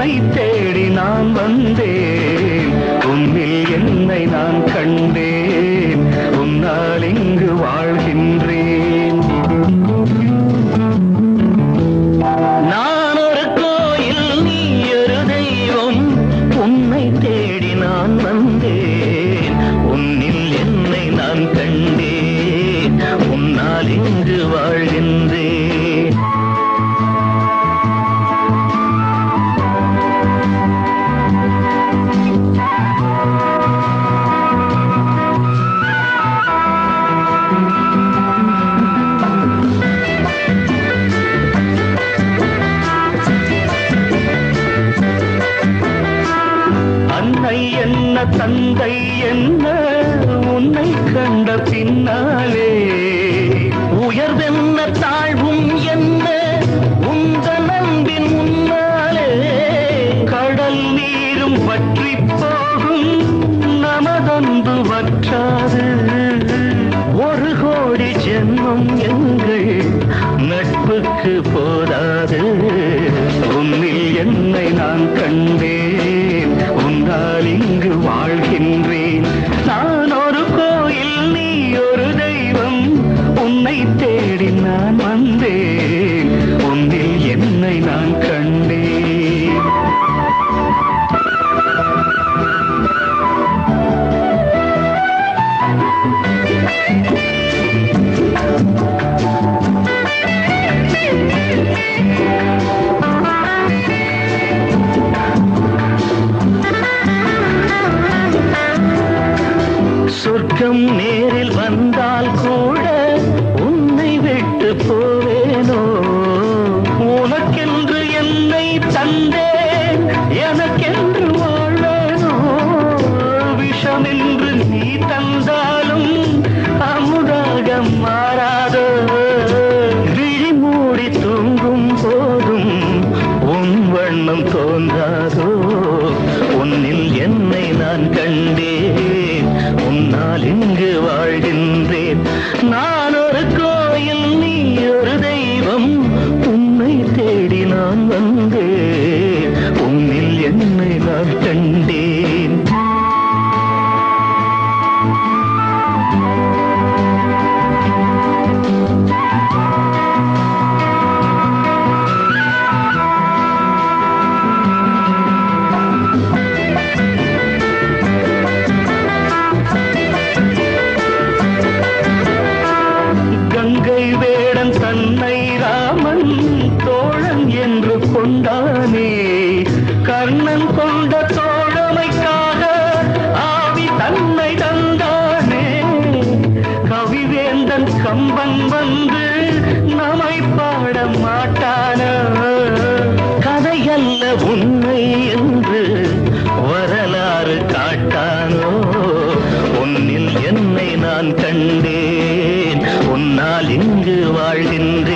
உன்னை தேடி நான் வந்தேன், உன்னில் என்னை நான் கண்டேன், உன்னால் இங்கு வாழ்கின்றேன். நான் ஒரு கோயில், நீ ஒரு தெய்வம், உன்னை தேடி நான் வந்தேன், உன்னில் என்னை நான் கண்டேன், உன்னால் இங்கு வாழ்கின்றேன். அன்னை என்ன தந்தை என்ன உன்னை கண்ட பின்னாலே, உயர்வென்ன தாழ்வும் என்ன உங்கள் அன்பின் முன்னாலே, கடல் நீரும் வற்றி போகும் நமதொன்று வற்றாது, ஒரு கோடி ஜென்மம் எங்கள் நட்புக்கு போதாது. உன்னில் என்னை நான் கண்டேன், உன்னால் இங்கு வாழ்கின்றேன். நான் ஒரு கோயில், நீ ஒரு தெய்வம், உன்னை தேடி நான் வந்தேன், உன்னில் என்னை நான் கண்டேன். சொர்க்கம் நேரில் வந்தால் கூட உன்னை விட்டு போவேனோ, உனக்கென்று என்னை தந்தேன், எனக்கென்று வாழ்வேனோ, விஷம் என்று நீ தந்தாலும் அமுதாக மாறாதோ, விழி மூடி தூங்கும் போதும் உன் வண்ணம் தோன்றாதோ, உன்னில் என்னை நான் கண்டேன், உன்னால் இங்கு வாழ்கின்றேன். நான் ஒரு கோயில், நீ ஒரு தெய்வம், உன்னை தேடி நான் வந்தேன், உன்னில் என்னை நான் கண்டேன். கங்கை வேடன் தன்னை ராமன் தோழன் என்று கொண்டானே, கர்ணன் கொண்ட தோழமைக்காக ஆவி தன்னை தந்தானே, கவிவேந்தன் கம்பன் வந்து நம்மை பாட மாட்டானோ, கதையல்ல உண்மை என்று வரலாறு காட்டானோ, உன்னில் என்னை நான் கண்டேன், உன்னால் இங்கு வாழ்கின்ற